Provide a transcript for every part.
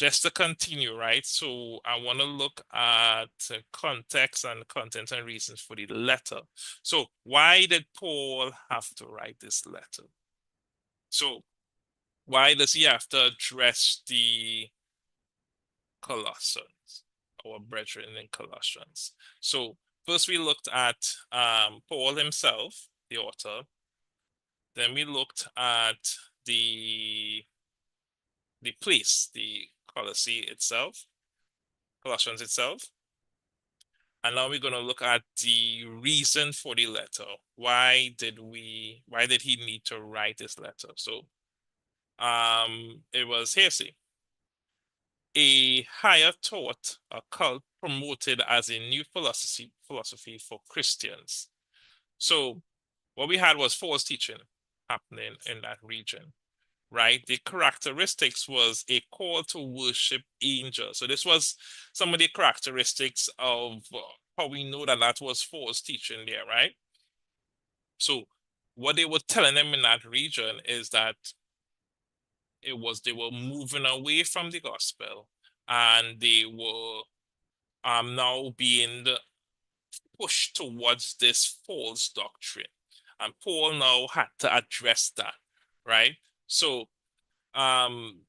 just to continue, right? So I want to look at context and content and reasons for the letter. So why did Paul have to write this letter? So why does he have to address the Colossians, our brethren in Colossians? So first we looked at Paul himself, the author. Then we looked at the place, the Colossians itself. And now we're going to look at the reason for the letter. Why did he need to write this letter? So it was heresy. A higher thought, a cult promoted as a new philosophy for Christians. So what we had was false teaching happening in that region, right? The characteristics was a call to worship angels. So this was some of the characteristics of how we know that that was false teaching there, right? So what they were telling them in that region is that they were moving away from the gospel, and they were now being pushed towards this false doctrine. And Paul now had to address that, right? So um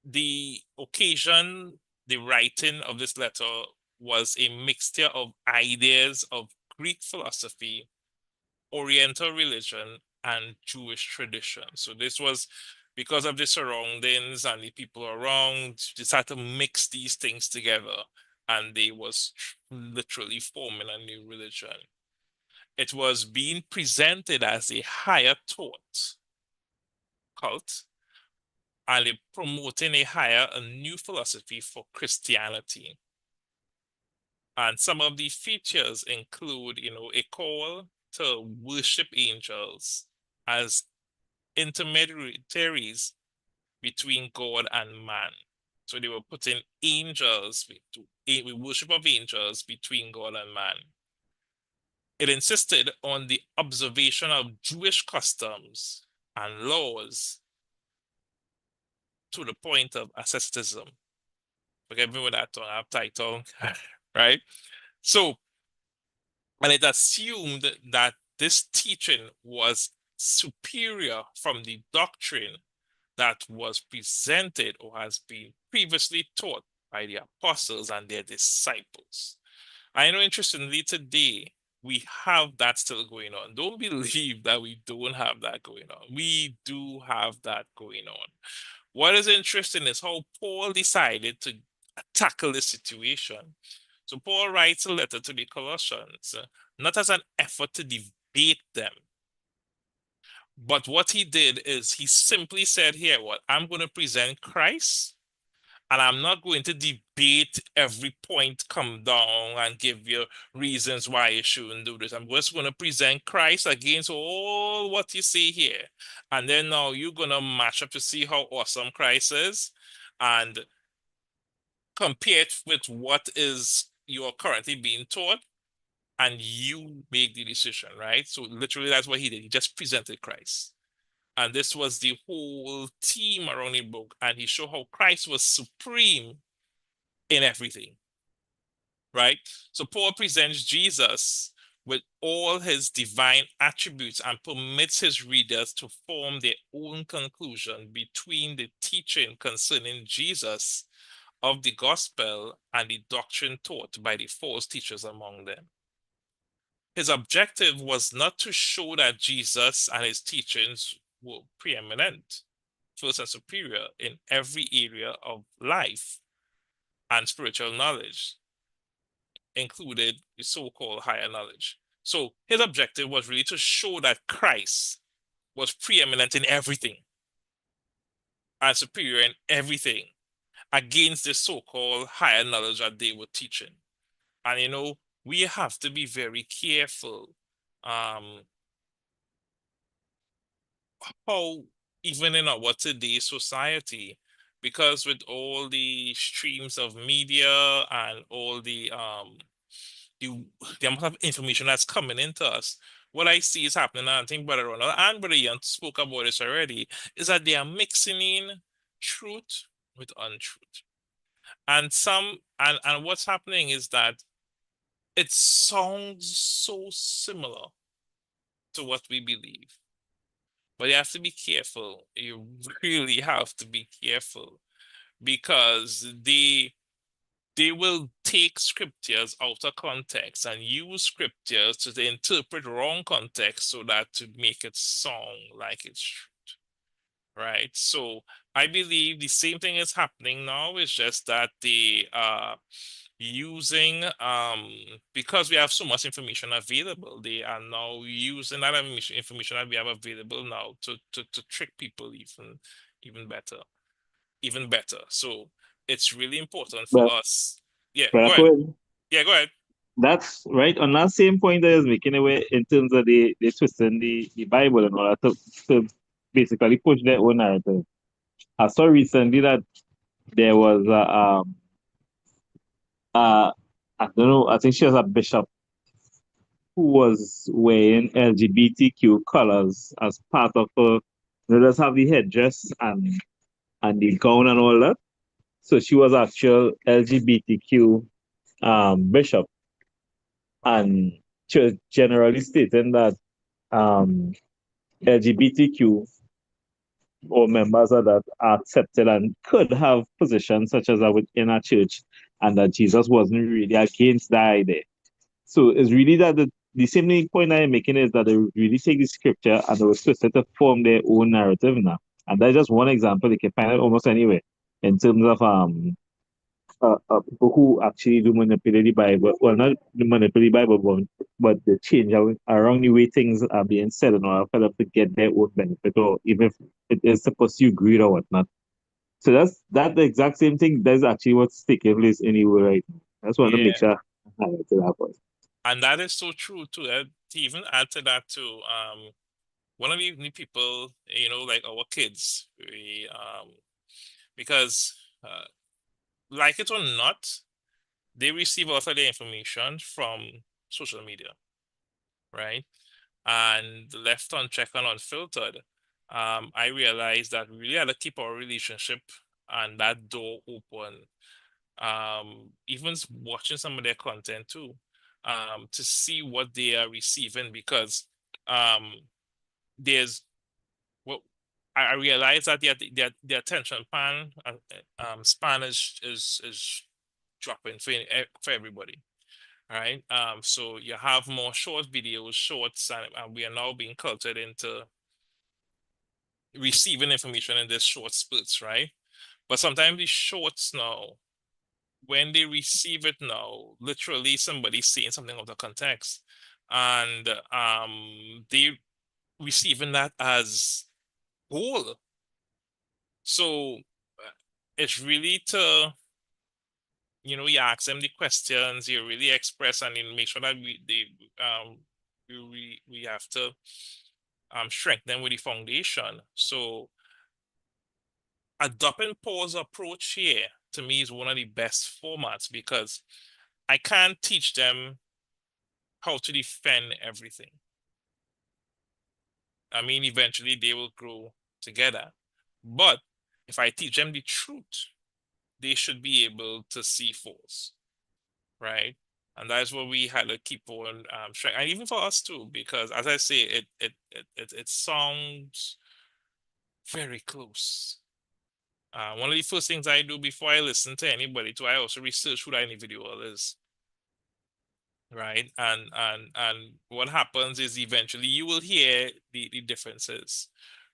the occasion, the writing of this letter was a mixture of ideas of Greek philosophy, Oriental religion, and Jewish tradition. So this was because of the surroundings and the people around, decided to mix these things together, and they was literally forming a new religion. It was being presented as a higher thought cult, and it promoting a new philosophy for Christianity. And some of the features include, a call to worship angels as intermediaries between God and man. So they were putting angels, worship of angels between God and man. It insisted on the observation of Jewish customs and laws to the point of asceticism. Forget me with that tongue, I have tight tongue, right? So, and it assumed that this teaching was superior from the doctrine that was presented or has been previously taught by the apostles and their disciples. I know, interestingly, today we have that still going on. Don't believe that we don't have that going on. We do have that going on. What is interesting is how Paul decided to tackle this situation. So Paul writes a letter to the Colossians, not as an effort to debate them, but what he did is he simply said, here, what I'm going to present Christ, and I'm not going to debate every point, come down and give you reasons why you shouldn't do this. I'm just going to present Christ against all what you see here. And then now you're going to match up to see how awesome Christ is and compare it with what is you're currently being taught, and you make the decision, right? So literally that's what he did. He just presented Christ. And this was the whole theme around the book. And he showed how Christ was supreme in everything, right? So Paul presents Jesus with all his divine attributes and permits his readers to form their own conclusion between the teaching concerning Jesus of the gospel and the doctrine taught by the false teachers among them. His objective was not to show that Jesus and his teachings were preeminent, first and superior in every area of life and spiritual knowledge, included the so-called higher knowledge. So his objective was really to show that Christ was preeminent in everything and superior in everything against the so-called higher knowledge that they were teaching. And we have to be very careful how even in our today's society, because with all the streams of media and all the amount of information that's coming into us, what I see is happening, and I think Brother Ronald and Brother Ian spoke about this already, is that they are mixing in truth with untruth. And what's happening is that it sounds so similar to what we believe. But you have to be careful. You really have to be careful because they will take scriptures out of context and use scriptures to interpret wrong context so that to make it sound like it's true, right? So I believe the same thing is happening now. It's just that they are using because we have so much information available, they are now using that information that we have available now to trick people even better, even better. So it's really important for But us. Yeah, but go that's ahead. what Yeah, go ahead. that's right on that same point that I was making away in terms of the twisting the Bible and all that to basically push their own narrative. I saw recently that there was uh I don't know, I think she was a bishop who was wearing LGBTQ colors as part of her, just have the headdress and the gown and all that. So she was actual LGBTQ bishop, and she was generally stating that um, LGBTQ or members of that are accepted and could have positions such as that within a church, and that Jesus wasn't really against that idea. So it's really that the same point I'm making is that they really take the scripture and they will twist it to form their own narrative now. And that's just one example. They can find it almost anywhere in terms of people who actually do manipulate the Bible. Well, not the manipulate the Bible, but the change around the way things are being said in order for them to get their own benefit, or even if it is supposed to agree or whatnot. So that's the exact same thing. That's actually what's taking place anyway right now. I just want to make Yeah, sure I highlight to that point. and that is so true too. To even add to that too, one of the people, like our kids, because like it or not, they receive a lot of their information from social media, right? And left unchecked and unfiltered, I realized that we really had to keep our relationship and that door open. Even watching some of their content too, to see what they are receiving because um, there's well, I realize that their attention span is dropping for everybody. All right. So you have more short videos, shorts, and we are now being cultured into receiving information in this short spurts, right? But sometimes these shorts now, when they receive it now, literally somebody's saying something out of context, and they receiving that as whole. So it's really to you ask them the questions, you really express and you make sure that we have to strengthen with the foundation. So adopting Paul's approach here to me is one of the best formats because I can't teach them how to defend everything. I mean, eventually they will grow together. But if I teach them the truth, they should be able to see false, right? And that's what we had to keep on strength, and even for us too, because as I say, it sounds very close. One of the first things I do before I listen to anybody, too, I also research who that individual is, right? And what happens is eventually you will hear the differences,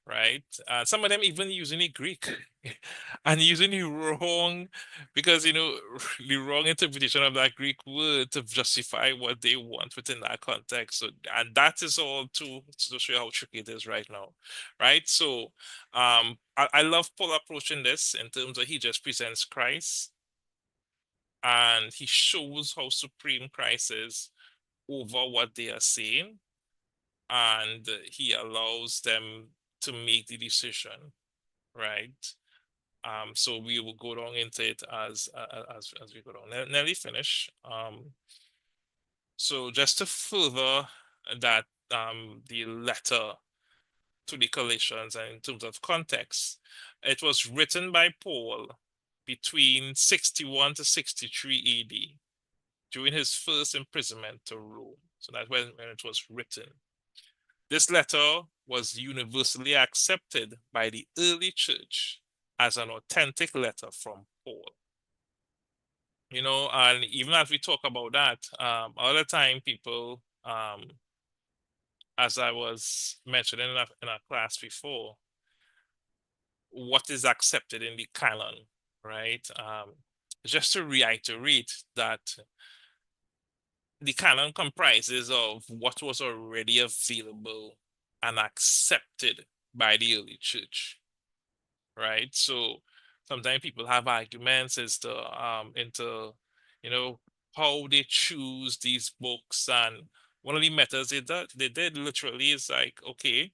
right? Some of them even using the Greek and using the wrong because the wrong interpretation of that Greek word to justify what they want within that context. So and that is all to show you how tricky it is right now, right? So I love Paul approaching this in terms of he just presents Christ and he shows how supreme Christ is over what they are saying, and he allows them to make the decision, right? So we will go down into it as we go down. Nearly finish. So just to further that, the letter to the Galatians and in terms of context, it was written by Paul between 61 to 63 AD, during his first imprisonment to Rome. So that's when it was written. This letter was universally accepted by the early church as an authentic letter from Paul. You know, and even as we talk about that, all the time people, as I was mentioning in a class before, what is accepted in the canon, right? Just to reiterate that the canon comprises of what was already available and accepted by the early church, right? So sometimes people have arguments as to into, you know, how they choose these books, and one of the methods they did literally is like, okay,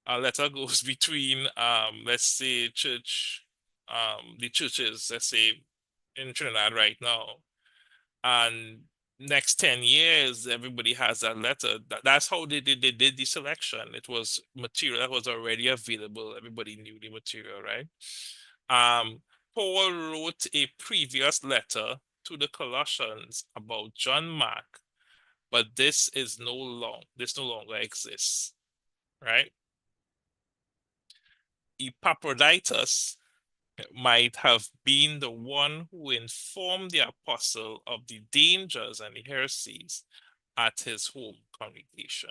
a letter goes between let's say the churches, let's say in Trinidad right now, and next 10 years everybody has that letter. That's how they did the selection. It was material that was already available. Everybody knew the material, right? um Paul wrote a previous letter to the Colossians about John Mark, but this no longer exists, right? Epaphroditus might have been the one who informed the apostle of the dangers and the heresies at his home congregation.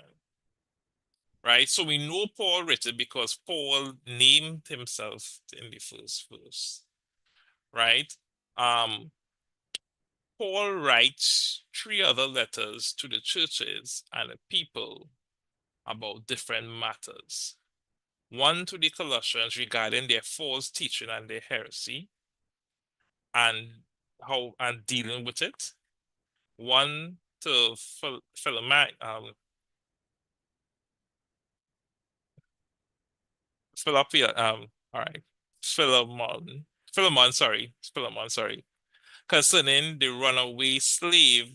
Right? So we know Paul wrote it because Paul named himself in the first verse. Right? Um, Paul writes three other letters to the churches and the people about different matters. One to the Colossians regarding their false teaching and their heresy, and how and dealing with it. One to Philemon, Philippi, all right, Philemon, sorry, concerning the runaway slave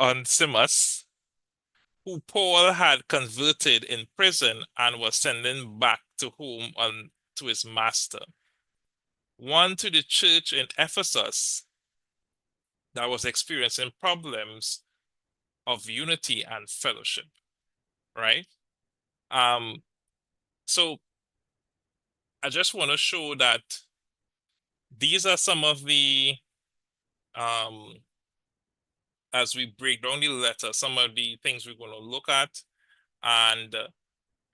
Onesimus, who Paul had converted in prison and was sending back to home on to his master. One to the church in Ephesus that was experiencing problems of unity and fellowship, right? Um, so I just want to show that these are some of the um as we break down the letter, some of the things we're going to look at, and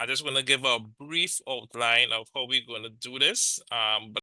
I just want to give a brief outline of how we're going to do this. But